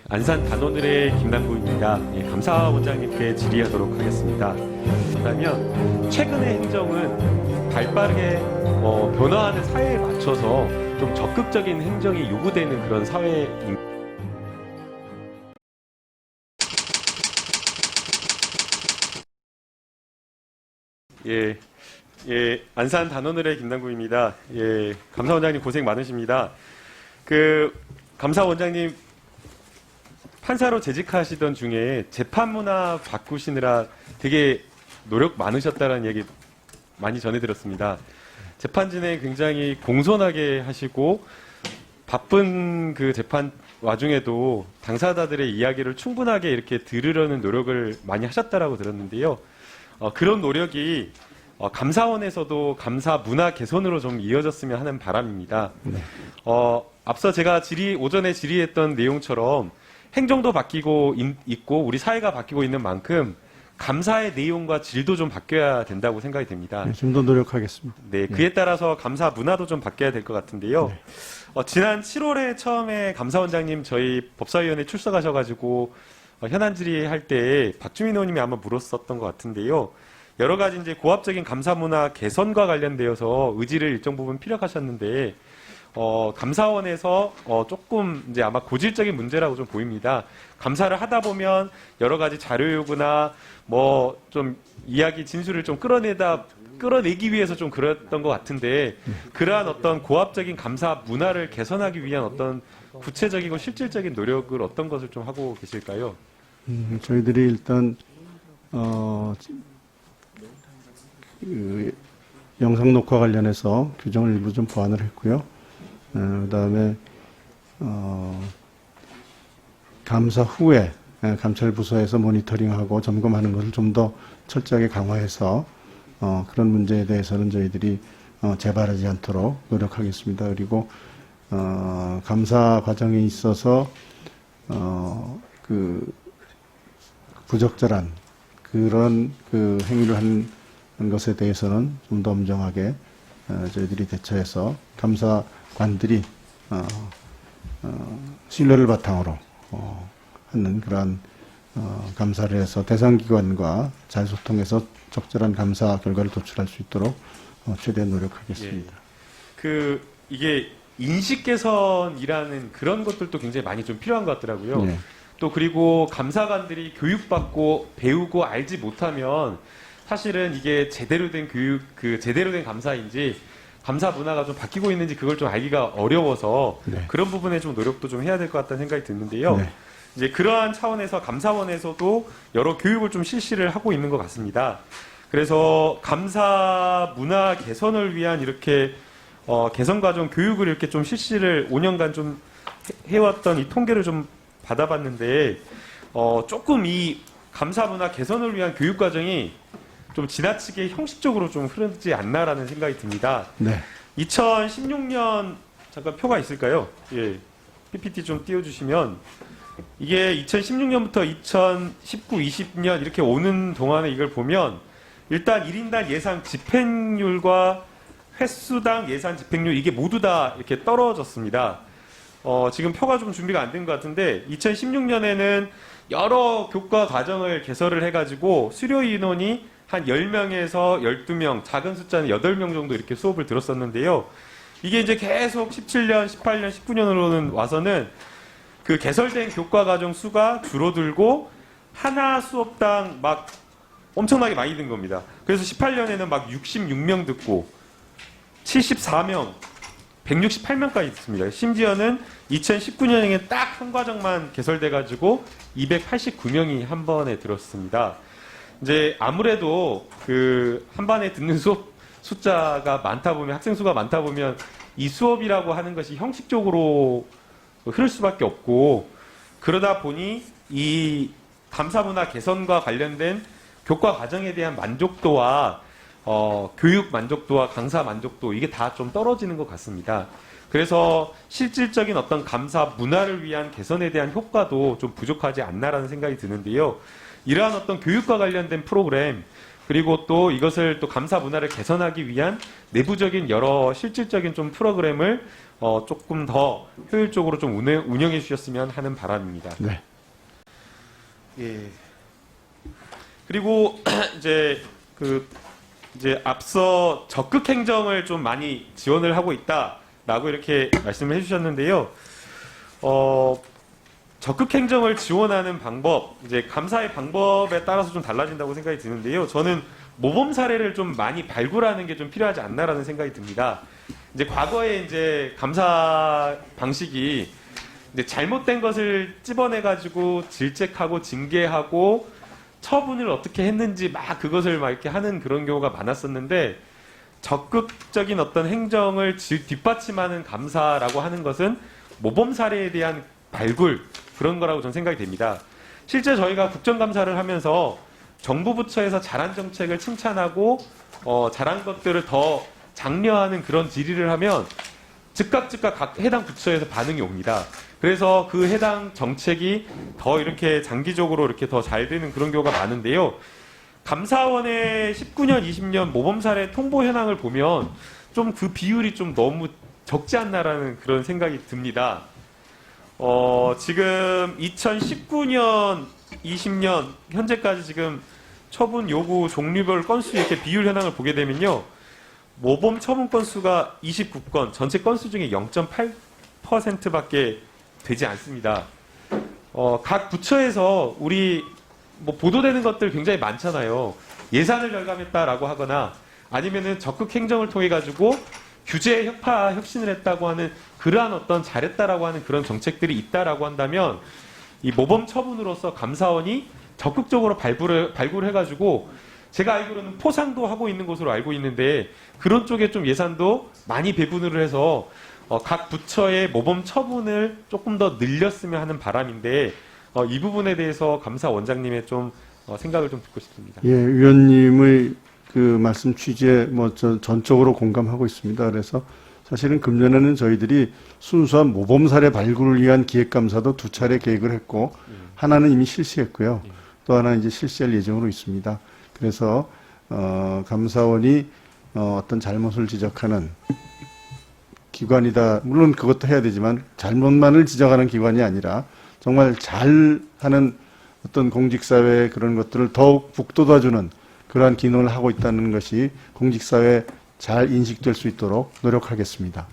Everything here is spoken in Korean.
안산 단오늘의 김남구입니다. 감사원장님께 질의하도록 하겠습니다. 그렇다면 최근의 행정은 발빠르게 변화하는 사회에 맞춰서 좀 적극적인 행정이 요구되는 그런 사회입니다. 안산 단오늘의 김남구입니다. 감사원장님 고생 많으십니다. 감사원장님 판사로 재직하시던 중에 재판 문화 바꾸시느라 되게 노력 많으셨다는 얘기 많이 전해들었습니다. 재판 진행 굉장히 공손하게 하시고 바쁜 그 재판 와중에도 당사자들의 이야기를 충분하게 이렇게 들으려는 노력을 많이 하셨다라고 들었는데요. 그런 노력이 감사원에서도 감사 문화 개선으로 좀 이어졌으면 하는 바람입니다. 네. 앞서 제가 오전에 질의했던 내용처럼 행정도 바뀌고 있고 우리 사회가 바뀌고 있는 만큼 감사의 내용과 질도 좀 바뀌어야 된다고 생각이 됩니다. 네, 좀 더 노력하겠습니다. 네, 그에 따라서 감사 문화도 좀 바뀌어야 될 것 같은데요. 네. 지난 7월에 처음에 감사원장님 저희 법사위원회 출석하셔가지고 현안 질의할 때 박주민 의원님이 아마 물었었던 것 같은데요. 여러 가지 이제 고압적인 감사 문화 개선과 관련되어서 의지를 일정 부분 피력하셨는데 감사원에서 조금 이제 아마 고질적인 문제라고 좀 보입니다. 감사를 하다 보면 여러 가지 자료 요구나 뭐 좀 이야기 진술을 좀 끌어내기 위해서 좀 그랬던 것 같은데 그러한 어떤 고압적인 감사 문화를 개선하기 위한 어떤 구체적이고 실질적인 노력을 어떤 것을 좀 하고 계실까요? 저희들이 일단 영상 녹화 관련해서 규정을 일부 좀 보완을 했고요. 그다음에 감사 후에 감찰부서에서 모니터링하고 점검하는 것을 좀 더 철저하게 강화해서 그런 문제에 대해서는 저희들이 재발하지 않도록 노력하겠습니다. 그리고 감사 과정에 있어서 부적절한 그런 행위를 한 것에 대해서는 좀 더 엄정하게 저희들이 대처해서 감사관들이 신뢰를 바탕으로 하는 그러한 감사를 해서 대상기관과 잘 소통해서 적절한 감사 결과를 도출할 수 있도록 최대한 노력하겠습니다. 이게 인식 개선이라는 그런 것들도 굉장히 많이 좀 필요한 것 같더라고요. 네. 또 그리고 감사관들이 교육받고 배우고 알지 못하면 사실은 이게 제대로 된 교육, 제대로 된 감사인지 감사 문화가 좀 바뀌고 있는지 그걸 좀 알기가 어려워서 네. 그런 부분에 좀 노력도 좀 해야 될 것 같다는 생각이 드는데요. 네. 이제 그러한 차원에서 감사원에서도 여러 교육을 좀 실시를 하고 있는 것 같습니다. 그래서 감사 문화 개선을 위한 이렇게 개선 과정 교육을 이렇게 좀 실시를 5년간 좀 해왔던 이 통계를 좀 받아봤는데 조금 이 감사 문화 개선을 위한 교육 과정이 좀 지나치게 형식적으로 좀 흐르지 않나라는 생각이 듭니다. 네. 2016년 잠깐 표가 있을까요? 예, PPT 좀 띄워주시면 이게 2016년부터 2019, 20년 이렇게 오는 동안에 이걸 보면 일단 1인당 예상 집행률과 횟수당 예산 집행률 이게 모두 다 이렇게 떨어졌습니다. 지금 표가 좀 준비가 안 된 것 같은데 2016년에는 여러 교과 과정을 개설을 해가지고 수료 인원이 한 10명에서 12명, 작은 숫자는 8명 정도 이렇게 수업을 들었었는데요. 이게 이제 계속 17년, 18년, 19년으로는 와서는 그 개설된 교과 과정 수가 줄어들고 하나 수업당 막 엄청나게 많이 든 겁니다. 그래서 18년에는 막 66명 듣고 74명, 168명까지 듣습니다. 심지어는 2019년에 딱 한 과정만 개설돼가지고 289명이 한 번에 들었습니다. 이제 아무래도 한 반에 듣는 수업 숫자가 많다 보면 학생 수가 많다 보면 이 수업이라고 하는 것이 형식적으로 흐를 수밖에 없고 그러다 보니 이 감사 문화 개선과 관련된 교과 과정에 대한 만족도와 교육 만족도와 강사 만족도 이게 다 좀 떨어지는 것 같습니다. 그래서 실질적인 어떤 감사 문화를 위한 개선에 대한 효과도 좀 부족하지 않나라는 생각이 드는데요. 이러한 어떤 교육과 관련된 프로그램 그리고 또 이것을 또 감사 문화를 개선하기 위한 내부적인 여러 실질적인 좀 프로그램을 조금 더 효율적으로 좀 운영해 주셨으면 하는 바람입니다. 네. 예. 그리고 이제 앞서 적극 행정을 좀 많이 지원을 하고 있다라고 이렇게 말씀을 해주셨는데요. 적극 행정을 지원하는 방법, 이제 감사의 방법에 따라서 좀 달라진다고 생각이 드는데요. 저는 모범 사례를 좀 많이 발굴하는 게 좀 필요하지 않나라는 생각이 듭니다. 이제 과거에 이제 감사 방식이 이제 잘못된 것을 찝어내가지고 질책하고 징계하고 처분을 어떻게 했는지 막 그것을 막 이렇게 하는 그런 경우가 많았었는데, 적극적인 어떤 행정을 뒷받침하는 감사라고 하는 것은 모범 사례에 대한 발굴, 그런 거라고 저는 생각이 됩니다. 실제 저희가 국정감사를 하면서 정부 부처에서 잘한 정책을 칭찬하고 잘한 것들을 더 장려하는 그런 질의를 하면 즉각 각 해당 부처에서 반응이 옵니다. 그래서 그 해당 정책이 더 이렇게 장기적으로 이렇게 더 잘 되는 그런 경우가 많은데요. 감사원의 19년, 20년 모범 사례 통보 현황을 보면 좀 그 비율이 좀 너무 적지 않나라는 그런 생각이 듭니다. 지금 2019년, 20년 현재까지 지금 처분 요구 종류별 건수 이렇게 비율 현황을 보게 되면요. 모범 처분 건수가 29건, 전체 건수 중에 0.8%밖에 되지 않습니다. 각 부처에서 우리 뭐 보도되는 것들 굉장히 많잖아요. 예산을 절감했다라고 하거나 아니면은 적극 행정을 통해 가지고 규제 혁파 혁신을 했다고 하는 그러한 어떤 잘했다라고 하는 그런 정책들이 있다라고 한다면, 이 모범 처분으로서 감사원이 적극적으로 발굴해가지고 제가 알기로는 포상도 하고 있는 것으로 알고 있는데, 그런 쪽에 좀 예산도 많이 배분을 해서 각 부처의 모범 처분을 조금 더 늘렸으면 하는 바람인데, 이 부분에 대해서 감사원장님의 좀 생각을 좀 듣고 싶습니다. 예, 위원님의 그 말씀 취지에 전적으로 공감하고 있습니다. 그래서 사실은 금년에는 저희들이 순수한 모범 사례 발굴을 위한 기획감사도 2차례 계획을 했고, 하나는 이미 실시했고요. 또 하나는 이제 실시할 예정으로 있습니다. 그래서 감사원이 어떤 잘못을 지적하는 기관이다. 물론 그것도 해야 되지만 잘못만을 지적하는 기관이 아니라 정말 잘하는 어떤 공직사회의 그런 것들을 더욱 북돋아주는 그러한 기능을 하고 있다는 것이 공직사회에 잘 인식될 수 있도록 노력하겠습니다.